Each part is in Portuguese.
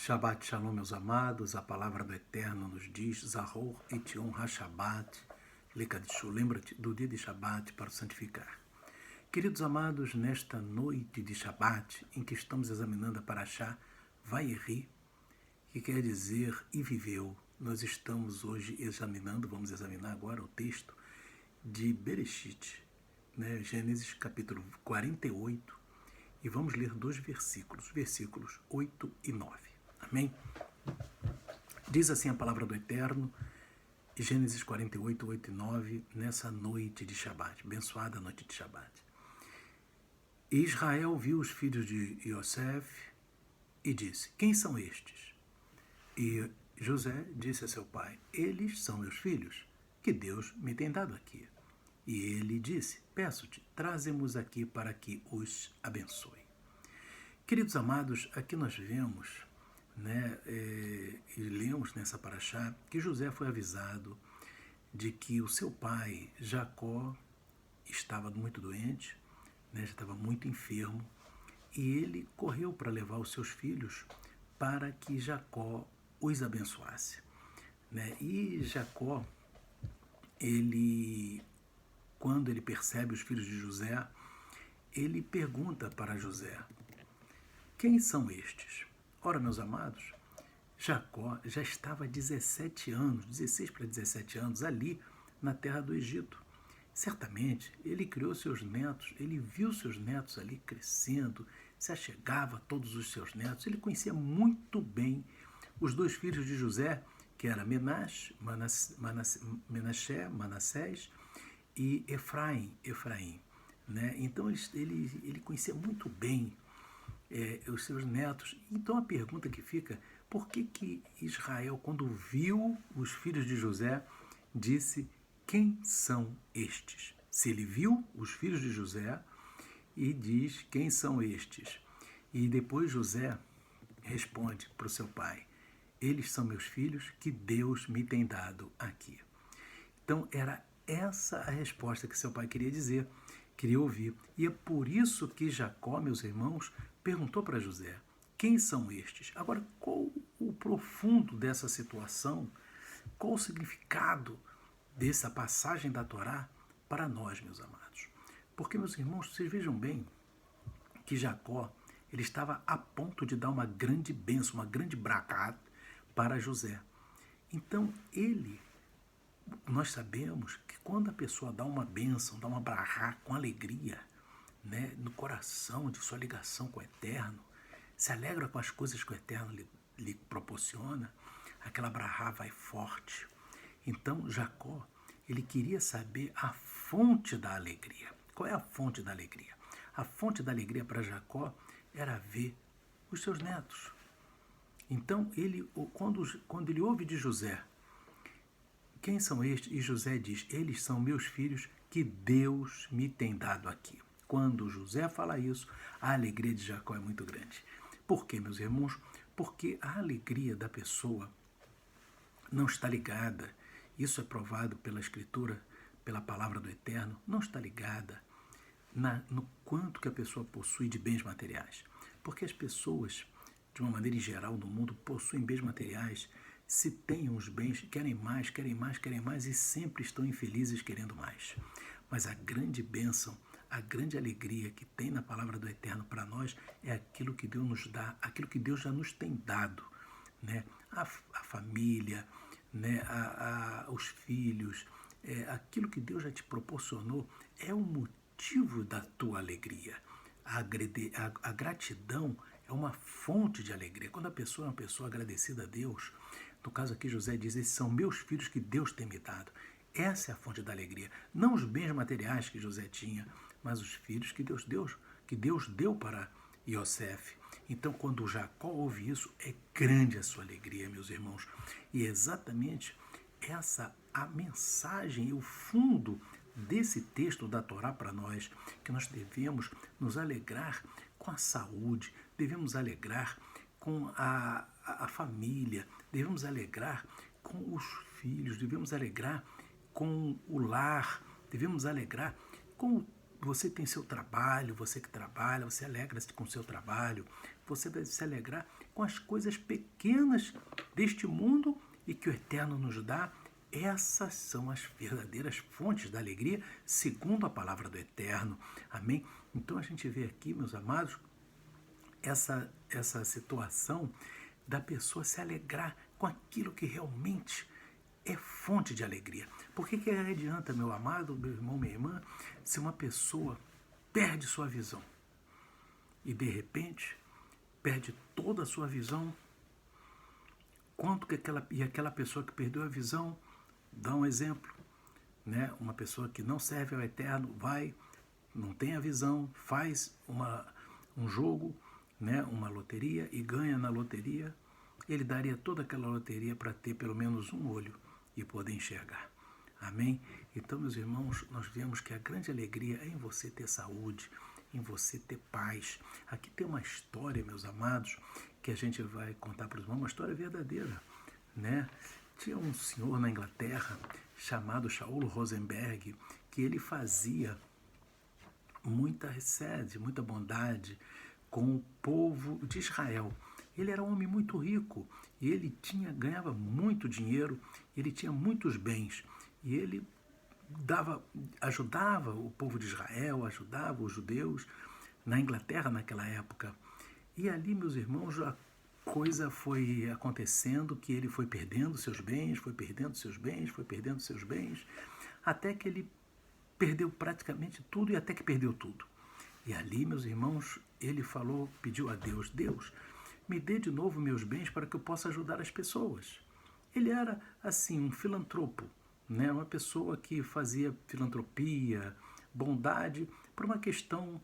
Shabbat Shalom, meus amados, a palavra do Eterno nos diz, Zahor et Yom HaShabbat, Lekadishu, lembra-te do dia de Shabbat para o santificar. Queridos amados, nesta noite de Shabbat, em que estamos examinando a Parashá Vayeri, que quer dizer e viveu, nós estamos hoje vamos examinar agora o texto de Bereshit, Gênesis capítulo 48, e vamos ler dois versículos 8 e 9. Amém? Diz assim a palavra do Eterno, Gênesis 48, 8 e 9, nessa noite de Shabbat, abençoada noite de Shabbat. E Israel viu os filhos de Yosef e disse, quem são estes? E José disse a seu pai, eles são meus filhos, que Deus me tem dado aqui. E ele disse, peço-te, traze-mos aqui para que os abençoe. Queridos amados, aqui nós vemos, e lemos nessa paraxá, que José foi avisado de que o seu pai, Jacó, estava muito doente, já estava muito enfermo, e ele correu para levar os seus filhos para que Jacó os abençoasse. E Jacó, quando ele percebe os filhos de José, ele pergunta para José, quem são estes? Ora, meus amados, Jacó já estava há 16 para 17 anos, ali na terra do Egito. Certamente, ele criou seus netos, ele viu seus netos ali crescendo, se achegava a todos os seus netos, ele conhecia muito bem os dois filhos de José, que eram Manassés e Efraim. Então, ele conhecia muito bem os seus netos. Então a pergunta que fica, por que Israel, quando viu os filhos de José, disse, quem são estes? Se ele viu os filhos de José e diz, quem são estes? E depois José responde para o seu pai, eles são meus filhos que Deus me tem dado aqui. Então era essa a resposta que seu pai queria dizer, queria ouvir. E é por isso que Jacó, meus irmãos, perguntou para José, quem são estes? Agora, qual o profundo dessa situação? Qual o significado dessa passagem da Torá para nós, meus amados? Porque, meus irmãos, vocês vejam bem que Jacó, ele estava a ponto de dar uma grande bênção, uma grande bracá para José. Então, nós sabemos que quando a pessoa dá uma bênção, dá uma brahá com alegria, no coração de sua ligação com o Eterno, se alegra com as coisas que o Eterno lhe proporciona, aquela brahá vai forte. Então, Jacó, ele queria saber a fonte da alegria. Qual é a fonte da alegria? A fonte da alegria para Jacó era ver os seus netos. Então, quando ele ouve de José, quem são estes? E José diz, eles são meus filhos que Deus me tem dado aqui. Quando José fala isso, a alegria de Jacó é muito grande. Por quê, meus irmãos? Porque a alegria da pessoa não está ligada, isso é provado pela Escritura, pela palavra do Eterno, não está ligada no quanto que a pessoa possui de bens materiais. Porque as pessoas, de uma maneira em geral no mundo, possuem bens materiais, se têm os bens, querem mais e sempre estão infelizes querendo mais. Mas a grande bênção, a grande alegria que tem na palavra do Eterno para nós é aquilo que Deus nos dá, aquilo que Deus já nos tem dado. A família, os filhos, aquilo que Deus já te proporcionou é o motivo da tua alegria. A gratidão é uma fonte de alegria. Quando a pessoa é uma pessoa agradecida a Deus, no caso aqui José diz, esses são meus filhos que Deus tem me dado. Essa é a fonte da alegria. Não os bens materiais que José tinha, mas os filhos que Deus deu para Yosef. Então, quando Jacó ouve isso, é grande a sua alegria, meus irmãos. E é exatamente essa a mensagem e o fundo desse texto da Torá para nós, que nós devemos nos alegrar com a saúde, devemos alegrar com a família, devemos alegrar com os filhos, devemos alegrar com o lar, devemos alegrar com você tem seu trabalho, você que trabalha, você alegra-se com o seu trabalho, você deve se alegrar com as coisas pequenas deste mundo e que o Eterno nos dá. Essas são as verdadeiras fontes da alegria, segundo a palavra do Eterno. Amém? Então a gente vê aqui, meus amados, essa situação da pessoa se alegrar com aquilo que realmente é fonte de alegria. Por que adianta, meu amado, meu irmão, minha irmã, se uma pessoa perde sua visão e de repente perde toda a sua visão? Quanto que aquela pessoa que perdeu a visão, dá um exemplo, né? Uma pessoa que não serve ao Eterno não tem a visão, faz um jogo, né? Uma loteria e ganha na loteria, ele daria toda aquela loteria para ter pelo menos um olho e poder enxergar. Amém? Então, meus irmãos, nós vemos que a grande alegria é em você ter saúde, em você ter paz. Aqui tem uma história, meus amados, que a gente vai contar para os irmãos, uma história verdadeira, né? Tinha um senhor na Inglaterra chamado Shaul Rosenberg, que ele fazia muita sede, muita bondade com o povo de Israel. Ele era um homem muito rico, e ele ganhava muito dinheiro, ele tinha muitos bens, e ele ajudava o povo de Israel, ajudava os judeus na Inglaterra naquela época. E ali, meus irmãos, a coisa foi acontecendo que ele foi perdendo seus bens, até que ele perdeu praticamente tudo e até que perdeu tudo. E ali, meus irmãos, ele pediu a Deus, Deus, me dê de novo meus bens para que eu possa ajudar as pessoas. Ele era, assim, um filantropo, né? Uma pessoa que fazia filantropia, bondade, por uma questão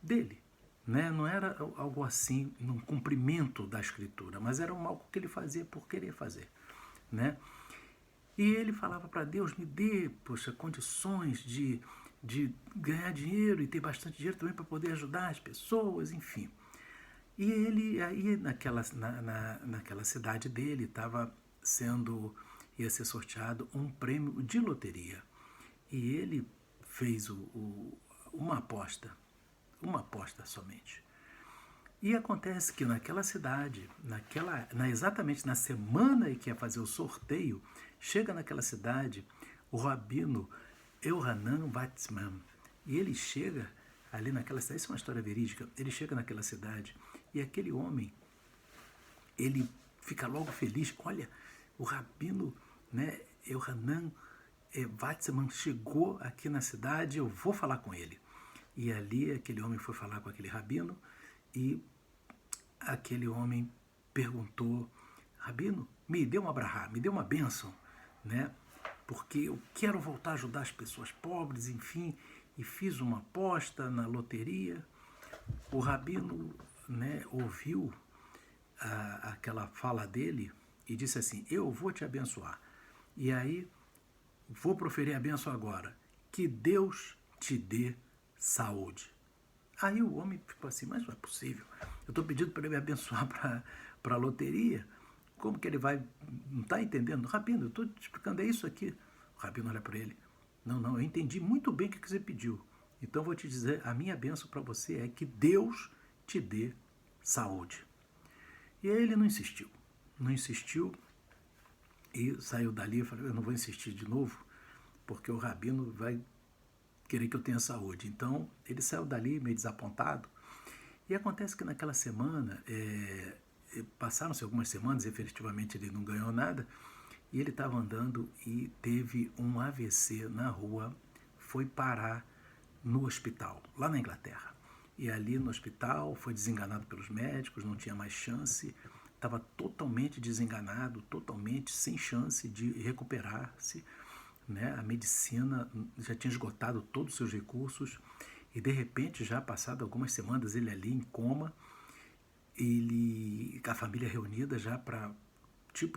dele. Né? Não era algo assim, num cumprimento da Escritura, mas era algo que ele fazia por querer fazer. Né? E ele falava para Deus, me dê, condições de ganhar dinheiro e ter bastante dinheiro também para poder ajudar as pessoas, enfim. E ele, aí naquela cidade dele, ia ser sorteado um prêmio de loteria. E ele fez uma aposta somente. E acontece que naquela cidade, exatamente na semana em que ia fazer o sorteio, chega naquela cidade o rabino Elhanan Weizmann. E ele chega ali naquela cidade, isso é uma história verídica, ele chega naquela cidade e aquele homem, ele fica logo feliz, olha, o rabino, né, Elhanan Weizmann chegou aqui na cidade, eu vou falar com ele. E ali aquele homem foi falar com aquele rabino e aquele homem perguntou, rabino, me dê uma brahá, me dê uma bênção, né? Porque eu quero voltar a ajudar as pessoas pobres, enfim, e fiz uma aposta na loteria. O rabino, né, ouviu aquela fala dele e disse assim, eu vou te abençoar. E aí, vou proferir a bênção agora. Que Deus te dê saúde. Aí o homem ficou assim, mas não é possível. Eu estou pedindo para ele me abençoar para a loteria. Como que ele vai... Não está entendendo? Rabino, eu estou te explicando, é isso aqui. O rabino olha para ele. Não, eu entendi muito bem o que você pediu. Então eu vou te dizer, a minha bênção para você é que Deus te dê saúde. E aí ele não insistiu e saiu dali e falou, eu não vou insistir de novo, porque o rabino vai querer que eu tenha saúde. Então ele saiu dali meio desapontado. E acontece que naquela semana, passaram-se algumas semanas, efetivamente ele não ganhou nada, e ele estava andando e teve um AVC na rua, foi parar no hospital, lá na Inglaterra. E ali no hospital foi desenganado pelos médicos, não tinha mais chance, estava totalmente desenganado, totalmente sem chance de recuperar-se. Né? A medicina já tinha esgotado todos os seus recursos e de repente, já passado algumas semanas, ele ali em coma, a família reunida já para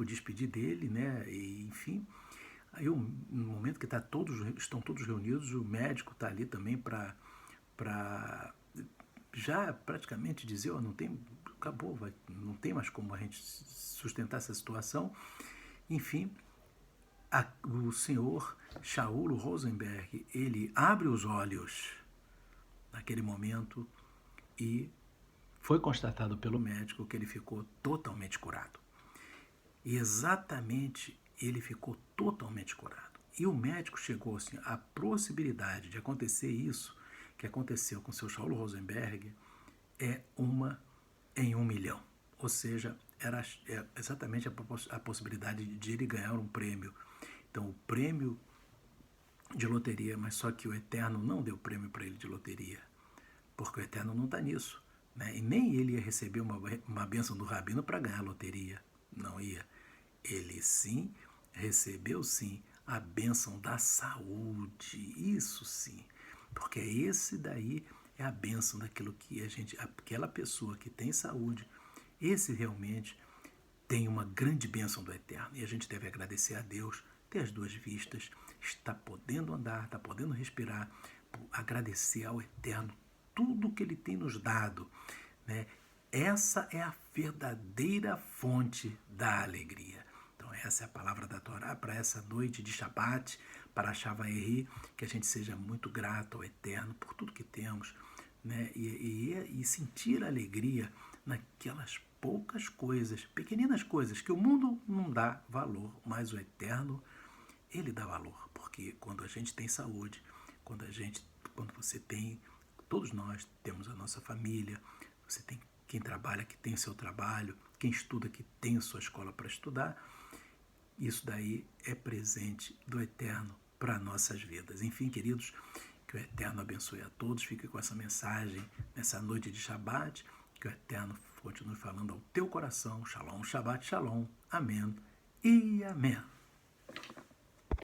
despedir dele, né? E, enfim, aí no momento que estão todos reunidos, o médico está ali também para já praticamente dizer, não tem, acabou, não tem mais como a gente sustentar essa situação. Enfim, o senhor Shaul Rosenberg, ele abre os olhos naquele momento e foi constatado pelo médico que ele ficou totalmente curado. E exatamente ele ficou totalmente curado. E o médico chegou assim, à possibilidade de acontecer isso que aconteceu com o seu Saulo Rosenberg é uma em 1 milhão. Ou seja, era exatamente a possibilidade de ele ganhar um prêmio. Então, o prêmio de loteria, mas só que o Eterno não deu prêmio para ele de loteria, porque o Eterno não está nisso. Né? E nem ele ia receber uma bênção do Rabino para ganhar a loteria. Não ia. Ele sim recebeu sim a bênção da saúde, isso sim, porque esse daí é a bênção daquilo que aquela pessoa que tem saúde, esse realmente tem uma grande bênção do Eterno e a gente deve agradecer a Deus, ter as duas vistas, está podendo andar, está podendo respirar, agradecer ao Eterno tudo que Ele tem nos dado, né? Essa é a verdadeira fonte da alegria. Então essa é a palavra da Torá para essa noite de Shabat, para Shavaeri, que a gente seja muito grato ao Eterno por tudo que temos, né? E sentir alegria naquelas poucas coisas, pequeninas coisas que o mundo não dá valor, mas o Eterno, Ele dá valor, porque quando a gente tem saúde, quando você tem, todos nós temos a nossa família, você tem quem trabalha que tem o seu trabalho, quem estuda que tem a sua escola para estudar, isso daí é presente do Eterno para nossas vidas. Enfim, queridos, que o Eterno abençoe a todos. Fique com essa mensagem nessa noite de Shabat. Que o Eterno continue falando ao teu coração. Shalom, Shabat, Shalom. Amém e amém.